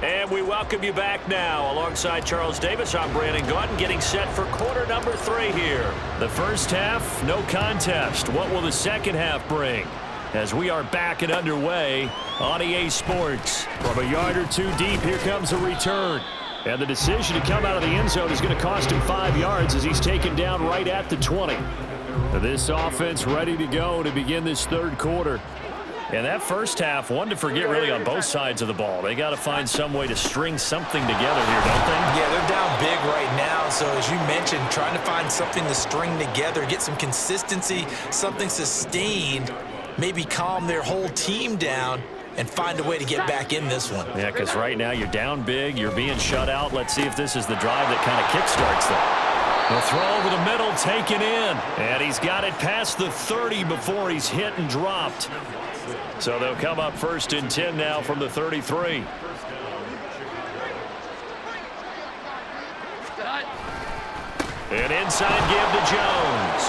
And we welcome you back now. Alongside Charles Davis, I'm Brandon Gaudin, getting set for quarter number 3 here. The first half, no contest. What will the second half bring? As we are back and underway on EA Sports. From a yard or two deep, here comes a return. And the decision to come out of the end zone is going to cost him 5 yards as he's taken down right at the 20. This offense ready to go to begin this third quarter. And that first half, one to forget really on both sides of the ball. They got to find some way to string something together here, don't they? Yeah, they're down big right now. So as you mentioned, trying to find something to string together, get some consistency, something sustained, maybe calm their whole team down and find a way to get back in this one. Yeah, because right now you're down big, you're being shut out. Let's see if this is the drive that kind of kickstarts them. The throw over the middle, taken in. And he's got it past the 30 before he's hit and dropped. So they'll come up 1st and 10 now from the 33. An inside give to Jones.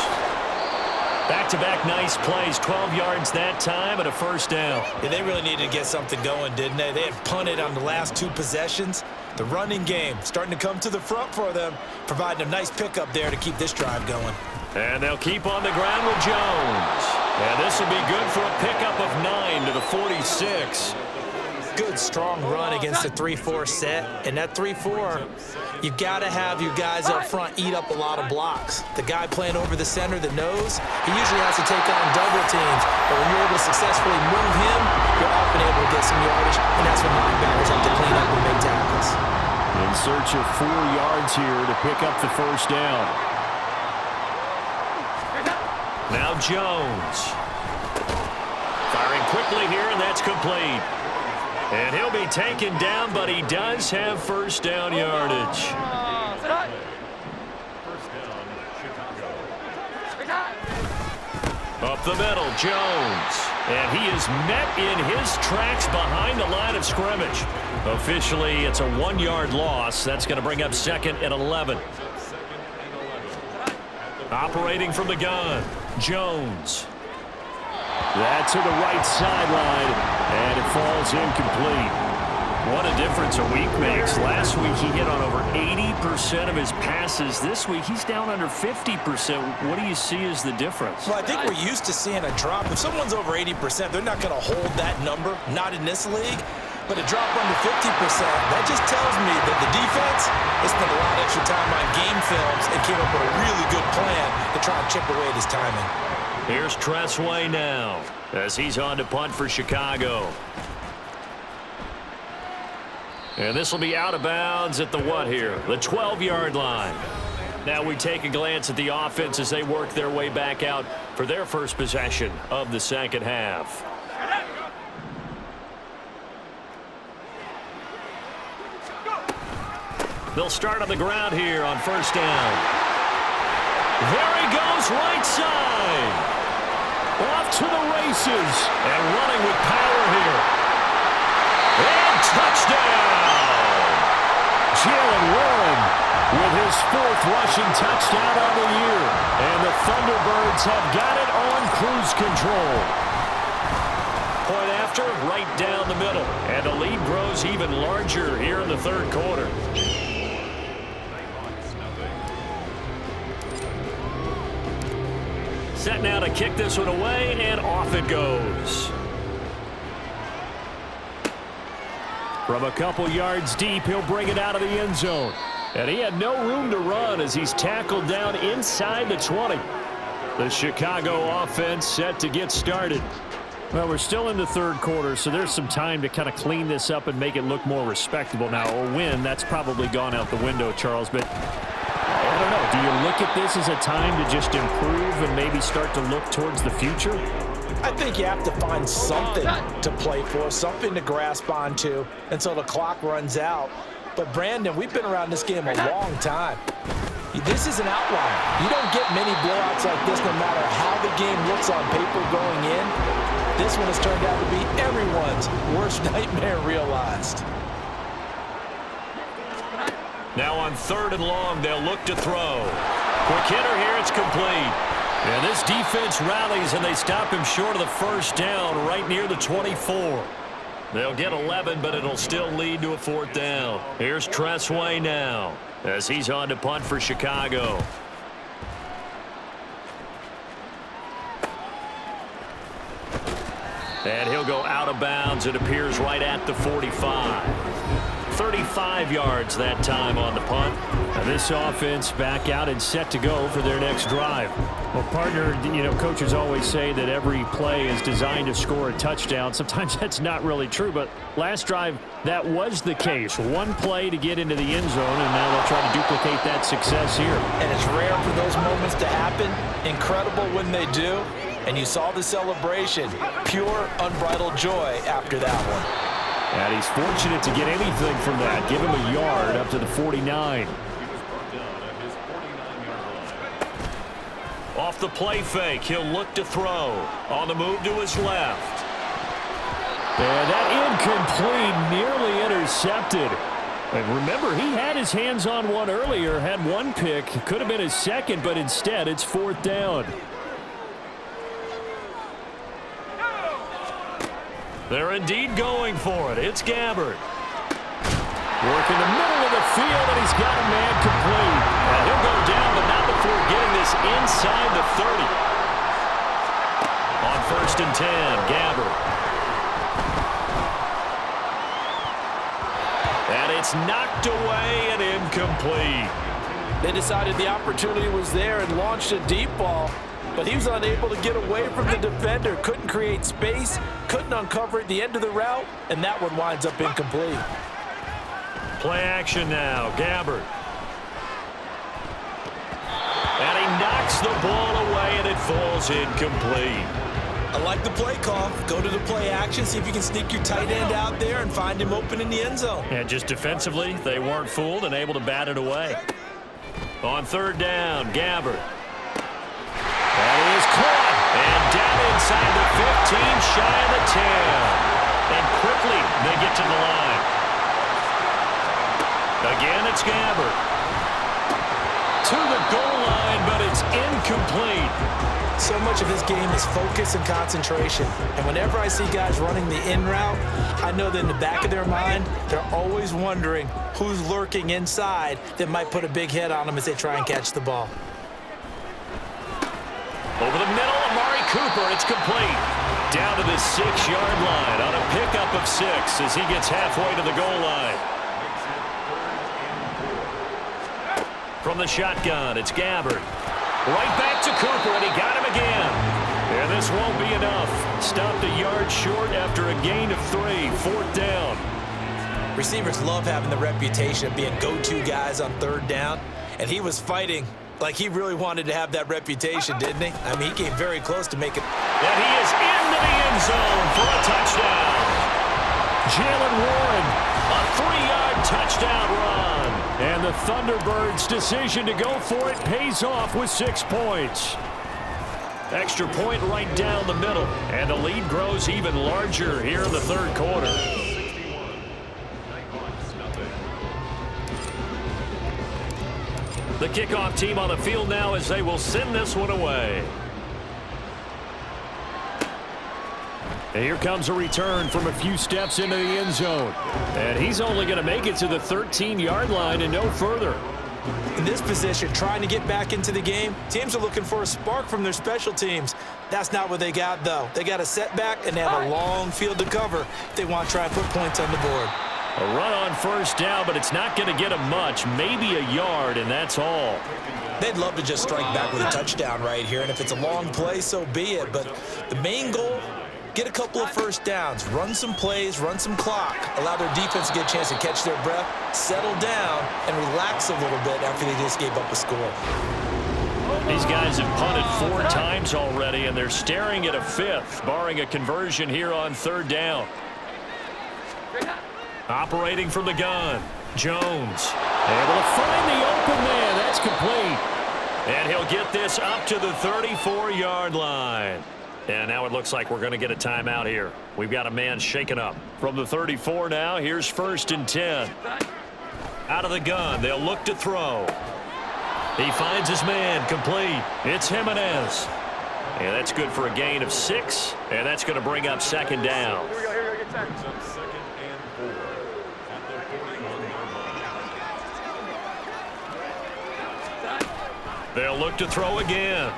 Back-to-back nice plays, 12 yards that time and a first down. Yeah, they really needed to get something going, didn't they? They had punted on the last 2 possessions. The running game starting to come to the front for them, providing a nice pickup there to keep this drive going. And they'll keep on the ground with Jones. And this will be good for a pickup of 9 to the 46. Good, strong run against the 3-4 set. And that 3-4, you got to have your guys up front eat up a lot of blocks. The guy playing over the center that knows, he usually has to take on double teams. But when you're able to successfully move him, you're often able to get some yardage. And that's when linebackers have to clean up and make tackles. In search of 4 yards here to pick up the first down. Now Jones. Firing quickly here, and that's complete. And he'll be taken down, but he does have first down yardage. Up the middle, Jones. And he is met in his tracks behind the line of scrimmage. Officially, it's a 1-yard loss. That's going to bring up 2nd and 11. Operating from the gun, Jones. That to the right sideline, and it falls incomplete. What a difference a week makes. Last week he hit on over 80% of his passes. This week he's down under 50%. What do you see as the difference? Well, I think we're used to seeing a drop. If someone's over 80%, they're not going to hold that number, not in this league. But a drop under 50%, that just tells me that the defense has spent a lot of extra time on game films and came up with a really good plan to try and chip away at his timing. Here's Tressway now as he's on to punt for Chicago. And this will be out of bounds at the what here? The 12-yard line. Now we take a glance at the offense as they work their way back out for their first possession of the second half. They'll start on the ground here on first down. There he goes, right side. Off to the races. And running with power here. And touchdown! Jalen Warren with his 4th rushing touchdown on the year. And the Thunderbirds have got it on cruise control. Point after, right down the middle. And the lead grows even larger here in the third quarter. Set now to kick this one away, and off it goes. From a couple yards deep, he'll bring it out of the end zone. And he had no room to run as he's tackled down inside the 20. The Chicago offense set to get started. Well, we're still in the third quarter, so there's some time to kind of clean this up and make it look more respectable. Now, a win, that's probably gone out the window, Charles, but I don't know. Do you look at this as a time to just improve and maybe start to look towards the future? I think you have to find something to play for, something to grasp onto until the clock runs out. But, Brandon, we've been around this game a long time. This is an outlier. You don't get many blowouts like this no matter how the game looks on paper going in. This one has turned out to be everyone's worst nightmare realized. Now on 3rd and long, they'll look to throw. Quick hitter here, it's complete. And this defense rallies, and they stop him short of the first down right near the 24. They'll get 11, but it'll still lead to a 4th down. Here's Tressway now as he's on to punt for Chicago. And he'll go out of bounds. It appears right at the 45. 35 yards that time on the punt. Now this offense back out and set to go for their next drive. Well, partner, coaches always say that every play is designed to score a touchdown. Sometimes that's not really true, but last drive, that was the case. One play to get into the end zone, and now they'll try to duplicate that success here. And it's rare for those moments to happen. Incredible when they do. And you saw the celebration. Pure, unbridled joy after that one. And he's fortunate to get anything from that. Give him a yard up to the 49. Off the play fake, he'll look to throw. On the move to his left. And that incomplete, nearly intercepted. And remember, he had his hands on one earlier, had one pick. Could have been his second, but instead it's 4th down. They're indeed going for it. It's Gabbert. Work in the middle of the field, and he's got a man complete. And he'll go down, but not before getting this inside the 30. On 1st and 10, Gabbert. And it's knocked away and incomplete. They decided the opportunity was there and launched a deep ball, but he was unable to get away from the defender. Couldn't create space, couldn't uncover at the end of the route, and that one winds up incomplete. Play action now, Gabbert. And he knocks the ball away, and it falls incomplete. I like the play call. Go to the play action, see if you can sneak your tight end out there and find him open in the end zone. And just defensively, they weren't fooled and able to bat it away. On 3rd down, Gabbert. That is caught. And down inside the 15, shy of the 10. And quickly, they get to the line. Again, it's Gabbert. To the goal line, but it's incomplete. So much of this game is focus and concentration. And whenever I see guys running the in route, I know that in the back of their mind, they're always wondering who's lurking inside that might put a big hit on them as they try and catch the ball. Over the middle, Amari Cooper, it's complete. Down to the 6-yard line on a pickup of 6 as he gets halfway to the goal line. From the shotgun, it's Gabbert. Right back to Cooper, and he got him again. And this won't be enough. Stopped a yard short after a gain of 3, 4th down. Receivers love having the reputation of being go-to guys on 3rd down, and he was fighting like he really wanted to have that reputation, didn't he? I mean, he came very close to making. And he is into the end zone for a touchdown. Jalen Warren, a 3-yard touchdown run. and the Thunderbirds' decision to go for it pays off with 6 points. Extra point right down the middle, and the lead grows even larger here in the 3rd quarter. The kickoff team on the field now as they will send this one away. And here comes a return from a few steps into the end zone. And he's only going to make it to the 13-yard line and no further. In this position, trying to get back into the game, teams are looking for a spark from their special teams. That's not what they got, though. They got a setback, and they have a long field to cover if they want to try and put points on the board. A run on 1st down, but it's not going to get them much, maybe a yard, and that's all. They'd love to just strike back with a touchdown right here, and if it's a long play, so be it. But the main goal, get a couple of 1st downs, run some plays, run some clock, allow their defense to get a chance to catch their breath, settle down, and relax a little bit after they just gave up a score. These guys have punted 4 times already, and they're staring at a 5th, barring a conversion here on 3rd down. Operating from the gun, Jones. Able to find the open man. That's complete. And he'll get this up to the 34-yard line. And now it looks like we're going to get a timeout here. We've got a man shaken up. From the 34 now, here's 1st and 10. Out of the gun, they'll look to throw. He finds his man, complete. It's Jimenez. And that's good for a gain of 6, and that's going to bring up 2nd down. Brings up 2nd and 4 at the 41-yard line. They'll look to throw again.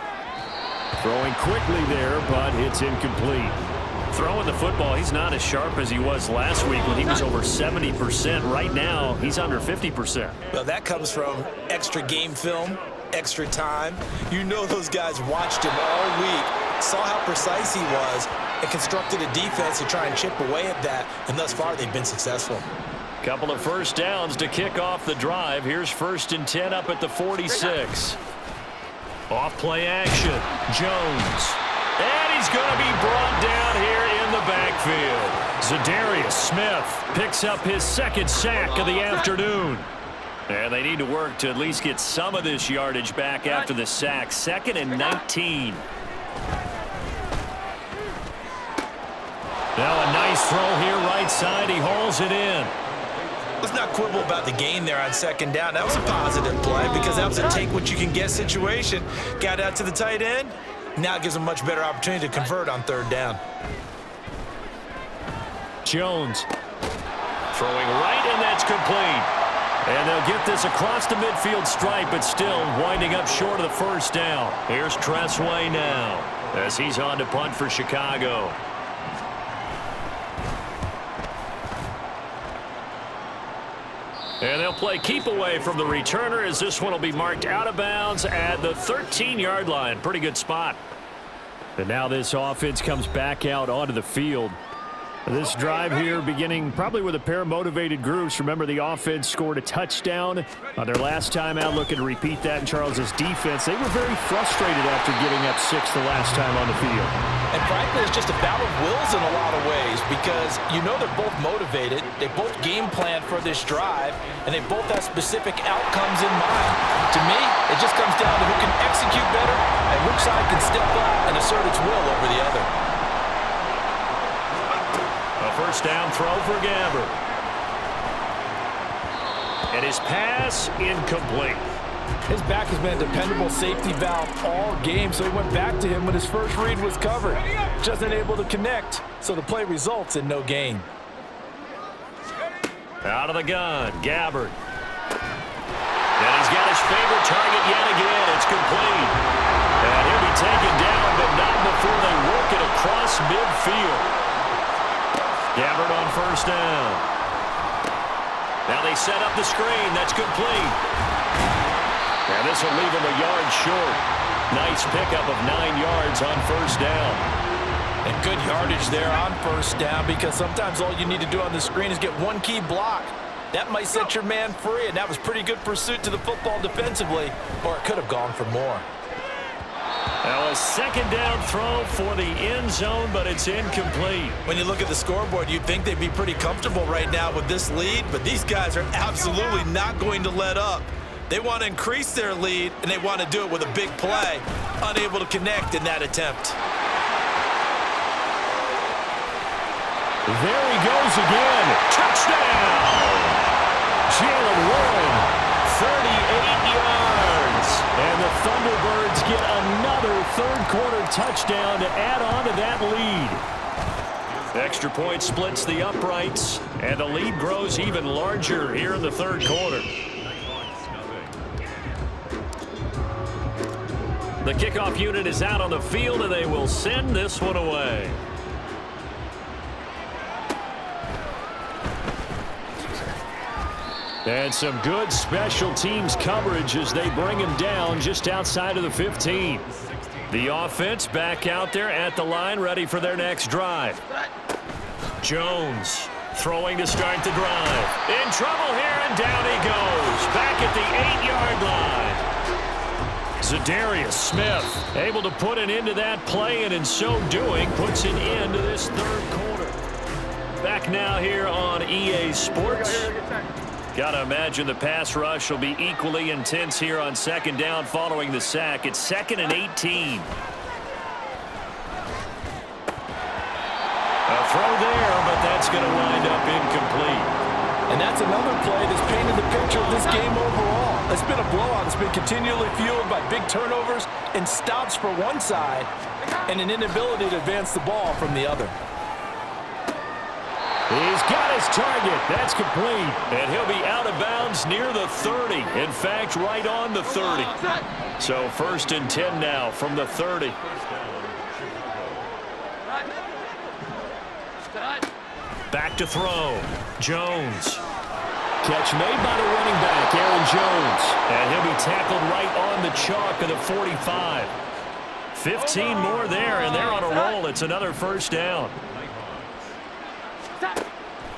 Throwing quickly there, but it's incomplete. Throwing the football, he's not as sharp as he was last week when he was over 70%. Right now, he's under 50%. Well, that comes from extra game film, extra time. You know those guys watched him all week, saw how precise he was, and constructed a defense to try and chip away at that, and thus far they've been successful. Couple of first downs to kick off the drive. Here's 1st and 10 up at the 46. Off play action. Jones. And he's going to be brought down here in the backfield. Zadarius Smith picks up his 2nd sack of the afternoon. And they need to work to at least get some of this yardage back after the sack. 2nd and 19. Now a nice throw here right side. He hauls it in. Let's not quibble about the gain there on 2nd down. That was a positive play because that was a take-what-you-can-get situation. Got out to the tight end. Now it gives them a much better opportunity to convert on 3rd down. Jones throwing right, and that's complete. And they'll get this across the midfield stripe, but still winding up short of the 1st down. Here's Tressway now as he's on to punt for Chicago. And they'll play keep away from the returner as this one will be marked out of bounds at the 13-yard line. Pretty good spot. And now this offense comes back out onto the field. This drive here beginning probably with a pair of motivated groups. Remember, the offense scored a touchdown on their last time out, looking to repeat that in Charles's defense. They were very frustrated after giving up 6 the last time on the field. And frankly, it's just a battle of wills in a lot of ways because you know they're both motivated, they both game plan for this drive, and they both have specific outcomes in mind. To me, it just comes down to who can execute better and which side can step up and assert its will over the other. A 1st down throw for Gabbert. And his pass incomplete. His back has been a dependable safety valve all game, so he went back to him when his first read was covered. Just unable to connect, so the play results in no gain. Out of the gun, Gabbert. And he's got his favorite target yet again. It's complete. And he'll be taken down, but not before they work it across midfield. Gabbert on 1st down. Now they set up the screen. That's complete. And this will leave him a yard short. Nice pickup of 9 yards on 1st down. And good yardage there on 1st down because sometimes all you need to do on the screen is get one key block. That might set your man free, and that was pretty good pursuit to the football defensively, or it could have gone for more. Now a 2nd down throw for the end zone, but it's incomplete. When you look at the scoreboard, you'd think they'd be pretty comfortable right now with this lead, but these guys are absolutely not going to let up. They want to increase their lead, and they want to do it with a big play. Unable to connect in that attempt. There he goes again. Touchdown! Jalen Warren, 38 yards. And the Thunderbirds get another 3rd quarter touchdown to add on to that lead. Extra point splits the uprights, and the lead grows even larger here in the 3rd quarter. The kickoff unit is out on the field, and they will send this one away. And some good special teams coverage as they bring him down just outside of the 15. The offense back out there at the line, ready for their next drive. Jones throwing to start the drive. In trouble here, and down he goes. Back at the 8-yard line. Zadarius Smith able to put an end to that play, and in so doing puts an end to this 3rd quarter. Back now here on EA Sports. Got to imagine the pass rush will be equally intense here on 2nd down following the sack. It's 2nd and 18. A throw there, but that's going to wind up incomplete. And that's another play that's painted the picture of this game overall. It's been a blowout. It's been continually fueled by big turnovers and stops for one side and an inability to advance the ball from the other. He's got his target. That's complete. And he'll be out of bounds near the 30. In fact, right on the 30. So 1st and 10 now from the 30. Back to throw. Jones. Catch made by the running back, Aaron Jones. And he'll be tackled right on the chalk of the 45. 15 more there, and they're on a roll. It's another 1st down.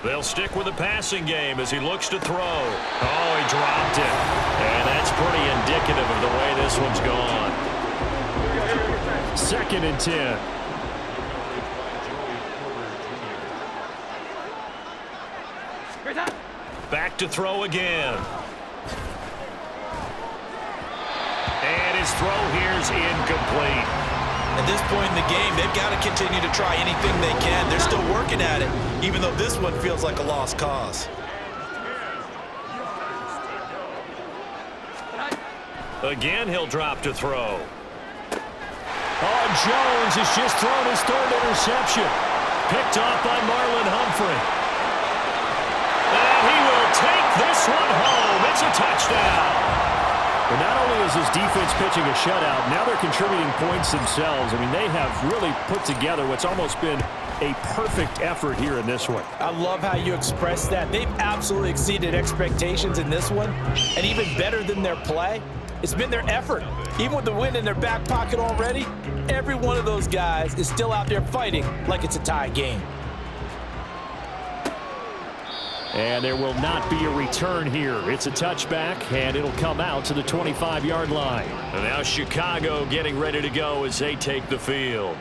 They'll stick with the passing game as he looks to throw. Oh, he dropped it. And that's pretty indicative of the way this one's gone. 2nd and 10. Back to throw again. And his throw here's incomplete. At this point in the game, they've got to continue to try anything they can. They're still working at it, even though this one feels like a lost cause. Again, he'll drop to throw. Oh, Jones has just thrown his 3rd interception. Picked off by Marlon Humphrey. And he will take this one home. It's a touchdown. But not only is his defense pitching a shutout, now they're contributing points themselves. I mean, they have really put together what's almost been a perfect effort here in this one. I love how you express that. They've absolutely exceeded expectations in this one. And even better than their play, it's been their effort. Even with the win in their back pocket already, every one of those guys is still out there fighting like it's a tie game. And there will not be a return here. It's a touchback, and it'll come out to the 25-yard line. And now Chicago getting ready to go as they take the field.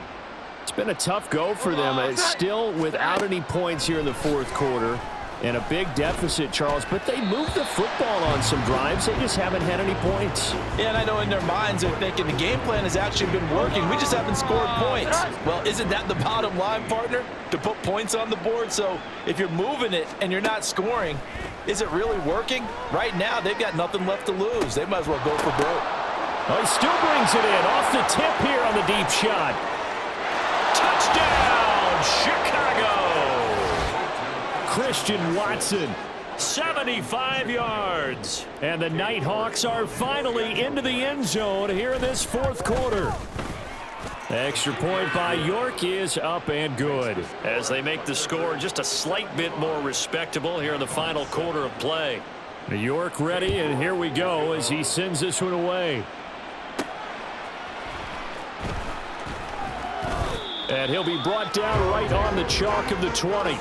It's been a tough go for them. It's still without any points here in the 4th quarter. And a big deficit, Charles. But they moved the football on some drives. They just haven't had any points. Yeah, and I know in their minds they're thinking the game plan has actually been working. We just haven't scored points. Well, isn't that the bottom line, partner? To put points on the board? So if you're moving it and you're not scoring, is it really working? Right now, they've got nothing left to lose. They might as well go for broke. Oh, he still brings it in. Off the tip here on the deep shot. Touchdown, Chicago! Christian Watson. 75 yards. And the Nighthawks are finally into the end zone here in this 4th quarter. Extra point by York is up and good. As they make the score just a slight bit more respectable here in the final quarter of play. York ready, and here we go as he sends this one away. And he'll be brought down right on the chalk of the 20.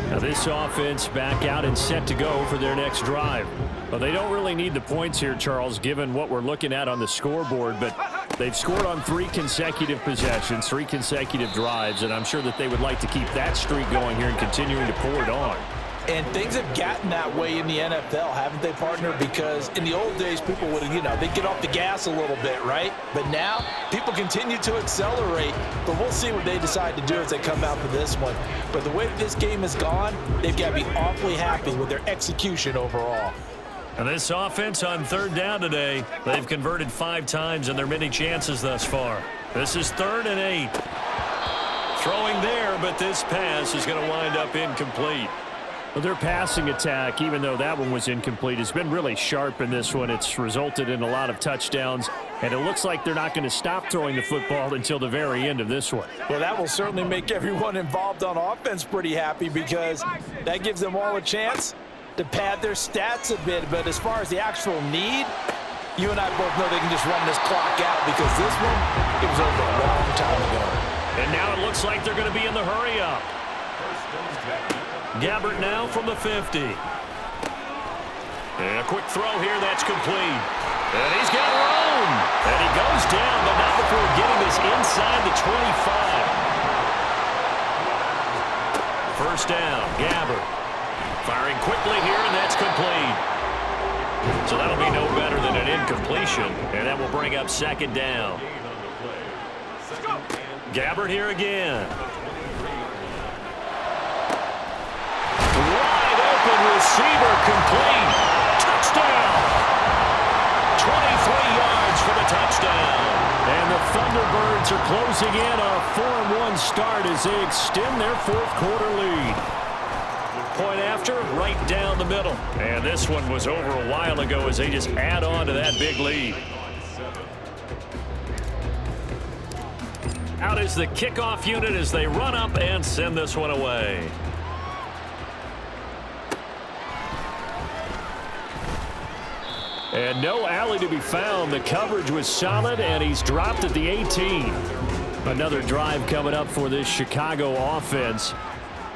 Now this offense back out and set to go for their next drive. Well, they don't really need the points here, Charles, given what we're looking at on the scoreboard, but they've scored on 3 consecutive possessions, 3 consecutive drives, and I'm sure that they would like to keep that streak going here and continuing to pour it on. And things have gotten that way in the NFL, haven't they, partner? Because in the old days, people would, they'd get off the gas a little bit, right? But now, people continue to accelerate. But we'll see what they decide to do as they come out for this one. But the way that this game has gone, they've got to be awfully happy with their execution overall. And this offense on 3rd down today, they've converted 5 times in their many chances thus far. This is 3rd and 8. Throwing there, but this pass is going to wind up incomplete. Well, their passing attack, even though that one was incomplete, has been really sharp in this one. It's resulted in a lot of touchdowns, and it looks like they're not going to stop throwing the football until the very end of this one. Well, that will certainly make everyone involved on offense pretty happy because that gives them all a chance to pad their stats a bit. But as far as the actual need, you and I both know they can just run this clock out because this one, it was over a long time ago. And now it looks like they're going to be in the hurry-up. Gabbert now from the 50. And a quick throw here, that's complete. And he's got room. And he goes down, but not before getting this inside the 25. First down, Gabbert. Firing quickly here, and that's complete. So that'll be no better than an incompletion. And that will bring up 2nd down. Gabbert here again. Receiver complete. Touchdown. 23 yards for the touchdown. And the Thunderbirds are closing in on a 4-1 start as they extend their 4th quarter lead. point after, right down the middle. And this one was over a while ago as they just add on to that big lead. Out is the kickoff unit as they run up and send this one away. And no alley to be found. The coverage was solid, and he's dropped at the 18. Another drive coming up for this Chicago offense.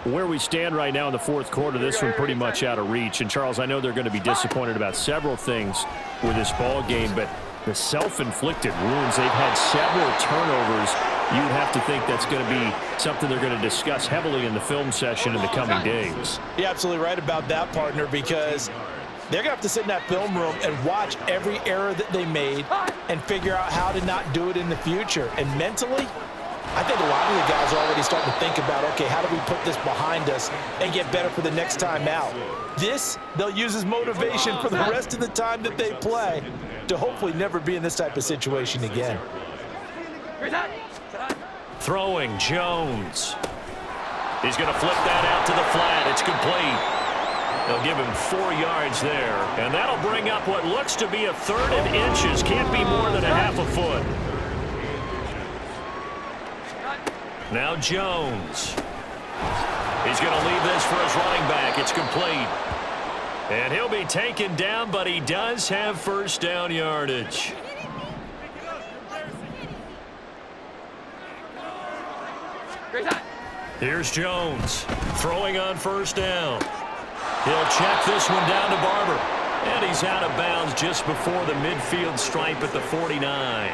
Where we stand right now in the fourth quarter, this one pretty much out of reach. And, Charles, I know they're going to be disappointed about several things with this ball game, but the self-inflicted wounds, they've had several turnovers. You'd have to think that's going to be something they're going to discuss heavily in the film session in the coming days. You're absolutely right about that, partner, because they're going to have to sit in that film room and watch every error that they made and figure out how to not do it in the future. And mentally, I think a lot of the guys are already starting to think about, okay, how do we put this behind us and get better for the next time out? This, they'll use as motivation for the rest of the time that they play to hopefully never be in this type of situation again. Throwing Jones. He's going to flip that out to the flat. It's complete. They'll give him 4 yards there. And that'll bring up what looks to be a third and inches. Can't be more than a half a foot. Now Jones. He's going to leave this for his running back. It's complete. And he'll be taken down, but he does have first down yardage. Here's Jones throwing on first down. He'll check this one down to Barber. And he's out of bounds just before the midfield stripe at the 49.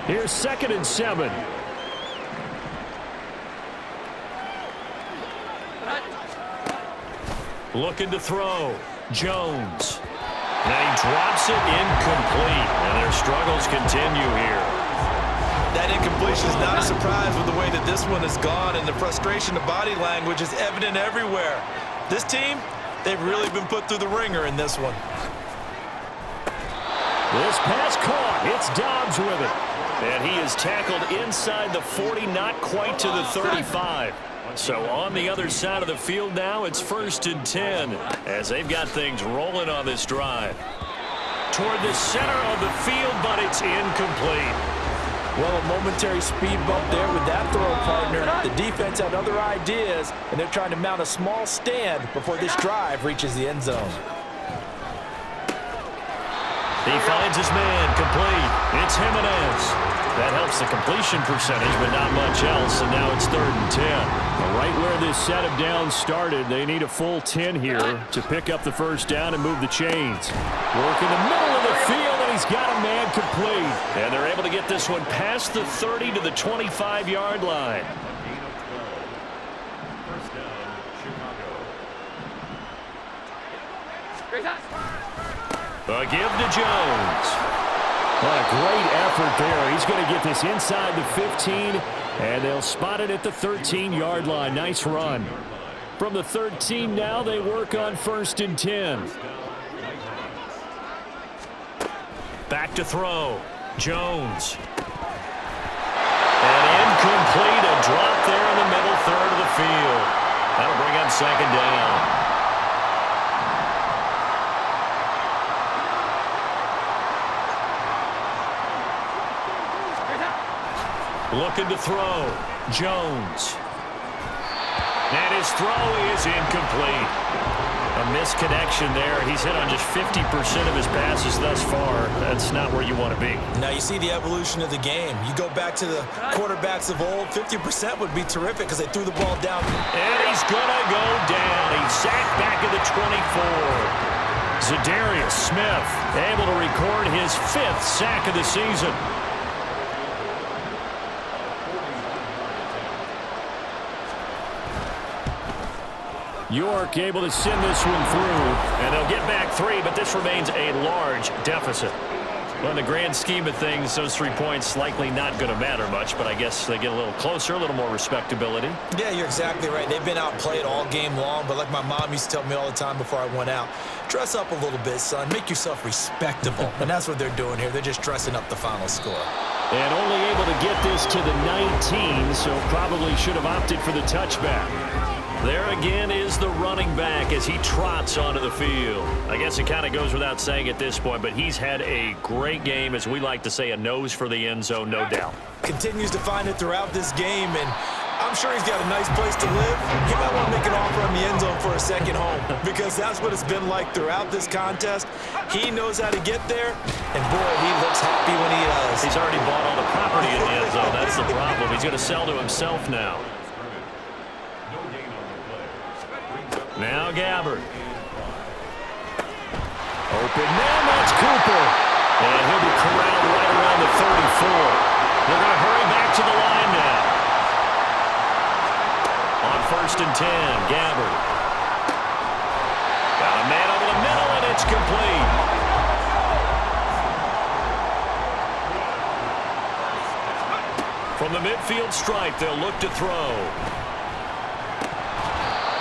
Here's 2nd and 7. Looking to throw. Jones. And he drops it incomplete. And their struggles continue here. That incompletion is not a surprise with the way that this one has gone, and the frustration of body language is evident everywhere. This team, they've really been put through the ringer in this one. This pass caught. It's Dobbs with it. And he is tackled inside the 40, not quite to the 35. So on the other side of the field now, it's 1st and 10 as they've got things rolling on this drive. Toward the center of the field, but it's incomplete. Well, a momentary speed bump there with that throw, partner. The defense had other ideas, and they're trying to mount a small stand before this drive reaches the end zone. He finds his man, complete. It's Jimenez. That helps the completion percentage, but not much else, and now it's 3rd and 10. Right where this set of downs started, they need a full 10 here to pick up the first down and move the chains. Work in the middle of the field, and he's got a man complete. And they're able to get this one past the 30 to the 25-yard line. First down, Chicago. A give to Jones. What a great effort there. He's going to get this inside the 15, and they'll spot it at the 13-yard line. Nice run. From the 13 now, they work on 1st and 10. Back to throw. Jones. And incomplete. A drop there in the middle third of the field. That'll bring up 2nd down. Looking to throw. Jones. And his throw is incomplete. A misconnection there. He's hit on just 50% of his passes thus far. That's not where you want to be. Now you see the evolution of the game. You go back to the quarterbacks of old, 50% would be terrific because they threw the ball down. And he's going to go down. He's sacked back at the 24. Zadarius Smith able to record his 5th sack of the season. York able to send this one through. And they'll get back 3, but this remains a large deficit. Well, in the grand scheme of things, those 3 points likely not going to matter much, but I guess they get a little closer, a little more respectability. Yeah, you're exactly right. They've been outplayed all game long, but like my mom used to tell me all the time before I went out, dress up a little bit, son. Make yourself respectable. And that's what they're doing here. They're just dressing up the final score. And only able to get this to the 19, so probably should have opted for the touchback. There again is the running back as he trots onto the field. I guess it kind of goes without saying at this point, but he's had a great game, as we like to say, a nose for the end zone, no doubt. Continues to find it throughout this game, and I'm sure he's got a nice place to live. He might want to make an offer on the end zone for a second home because that's what it's been like throughout this contest. He knows how to get there, and boy, he looks happy when he does. He's already bought all the property in the end zone. That's the problem. He's going to sell to himself now. Now Gabbard. Open man, that's Cooper. And he'll be corralled right around the 34. They're going to hurry back to the line now. On 1st and 10, Gabbard. Got a man over the middle, and it's complete. From the midfield stripe, they'll look to throw.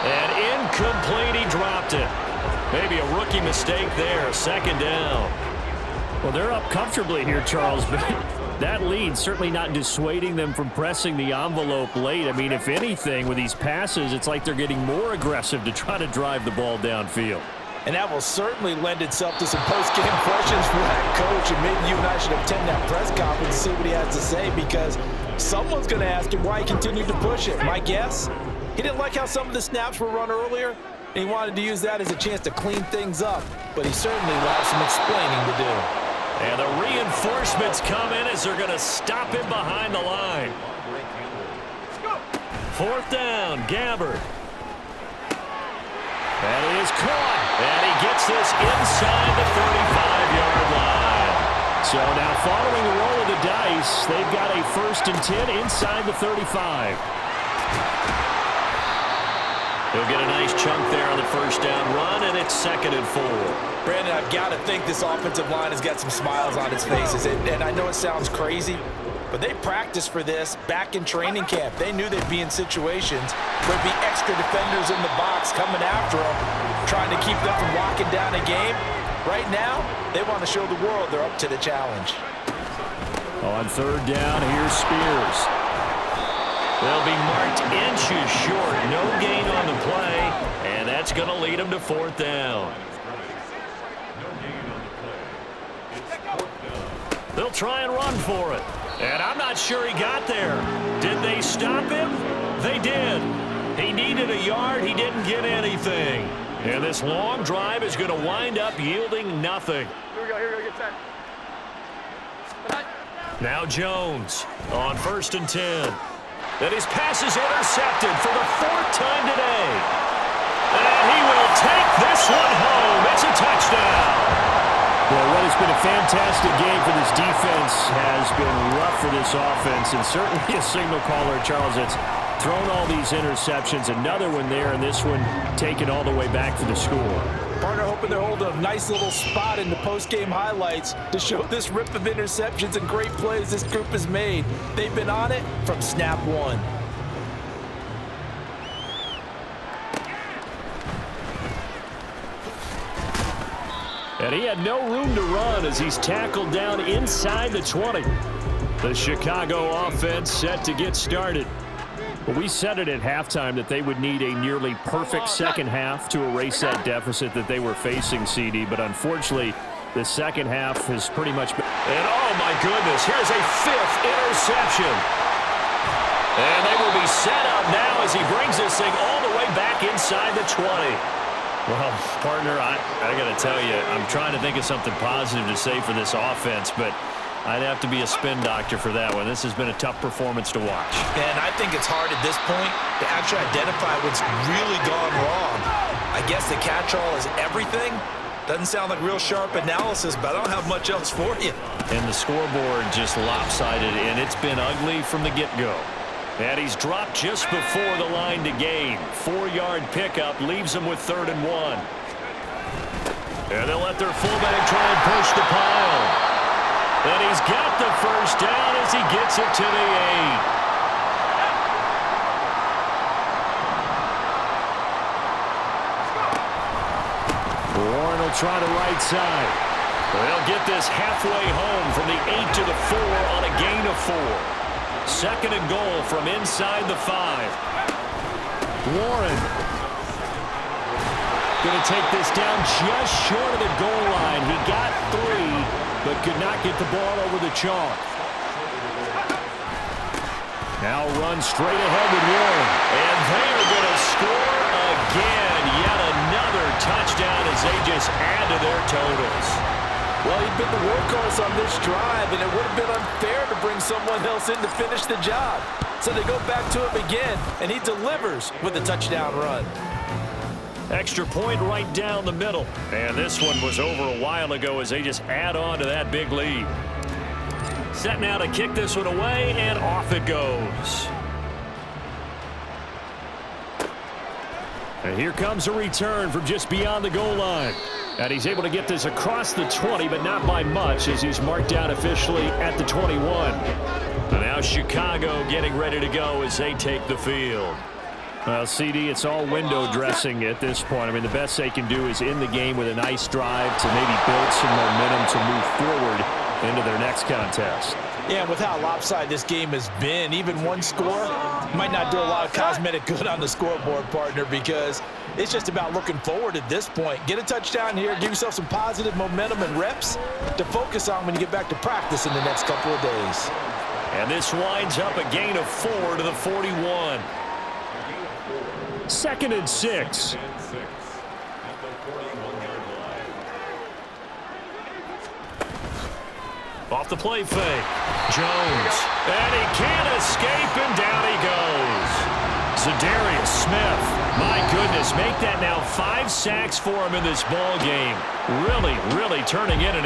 And incomplete, he dropped it. Maybe a rookie mistake there, 2nd down. Well, they're up comfortably here, Charles, but that lead certainly not dissuading them from pressing the envelope late. I mean, if anything, with these passes, it's like they're getting more aggressive to try to drive the ball downfield. And that will certainly lend itself to some post-game questions for that coach, and maybe you and I should attend that press conference to see what he has to say, because someone's going to ask him why he continued to push it. My guess? He didn't like how some of the snaps were run earlier, and he wanted to use that as a chance to clean things up. But he certainly will have some explaining to do. And the reinforcements come in as they're going to stop him behind the line. 4th down, Gabbard. And he is caught. And he gets this inside the 35-yard line. So now following the roll of the dice, they've got a 1st and 10 inside the 35. He'll get a nice chunk there on the 1st down run, and it's 2nd and 4. Brandon, I've got to think this offensive line has got some smiles on its faces. And I know it sounds crazy, but they practiced for this back in training camp. They knew they'd be in situations where there'd be extra defenders in the box coming after them, trying to keep them from locking down a game. Right now, they want to show the world they're up to the challenge. On 3rd down, here's Spears. They'll be marked inches short. No gain on the play, and that's going to lead them to 4th down. They'll try and run for it. And I'm not sure he got there. Did they stop him? They did. He needed a yard. He didn't get anything. And this long drive is going to wind up yielding nothing. Here we go, get set. Now Jones on 1st and 10. And his pass is intercepted for the 4th time today. And he will take this one home. It's a touchdown. Well, what has been a fantastic game for this defense has been rough for this offense, and certainly a signal caller, Charles, that's thrown all these interceptions. Another one there, and this one taken all the way back for the score. Partner hoping they're holding a nice little spot in the post-game highlights to show this rip of interceptions and great plays this group has made. They've been on it from snap one. And he had no room to run as he's tackled down inside the 20. The Chicago offense set to get started. Well, we said it at halftime that they would need a nearly perfect second half to erase that deficit that they were facing, CD. But unfortunately, the second half has pretty much been... And oh my goodness, here's a 5th interception. And they will be set up now as he brings this thing all the way back inside the 20. Well, partner, I got to tell you, I'm trying to think of something positive to say for this offense, but I'd have to be a spin doctor for that one. This has been a tough performance to watch. And I think it's hard at this point to actually identify what's really gone wrong. I guess the catch-all is everything. Doesn't sound like real sharp analysis, but I don't have much else for you. And the scoreboard just lopsided, and it's been ugly from the get-go. And he's dropped just before the line to gain. 4-yard pickup leaves him with 3rd and 1. And they'll let their fullback try and push the pile. And he's got the 1st down as he gets it to the 8. Warren will try the right side. They'll get this halfway home from the 8 to the 4 on a gain of 4. 2nd and goal from inside the 5. Warren. Going to take this down just short of the goal line. He got 3, but could not get the ball over the chalk. Now run straight ahead with Warren. And they are going to score again. Yet another touchdown as they just add to their totals. Well, he'd been the workhorse on this drive, and it would have been unfair to bring someone else in to finish the job. So they go back to him again, and he delivers with a touchdown run. Extra point right down the middle. And this one was over a while ago as they just add on to that big lead. Set now to kick this one away, and off it goes. And here comes a return from just beyond the goal line. And he's able to get this across the 20, but not by much as he's marked out officially at the 21. And now Chicago getting ready to go as they take the field. Well, CD, it's all window dressing at this point. I mean, the best they can do is in the game with a nice drive to maybe build some momentum to move forward into their next contest. Yeah, and with how lopsided this game has been, even one score might not do a lot of cosmetic good on the scoreboard, partner, because it's just about looking forward at this point. Get a touchdown here, give yourself some positive momentum and reps to focus on when you get back to practice in the next couple of days. And this winds up a gain of 4 to the 41. 2nd and 6. Off the play fake. Jones. And he can't escape, and down he goes. Zadarius Smith. My goodness, make that now 5 sacks for him in this ball game. Really, really turning in an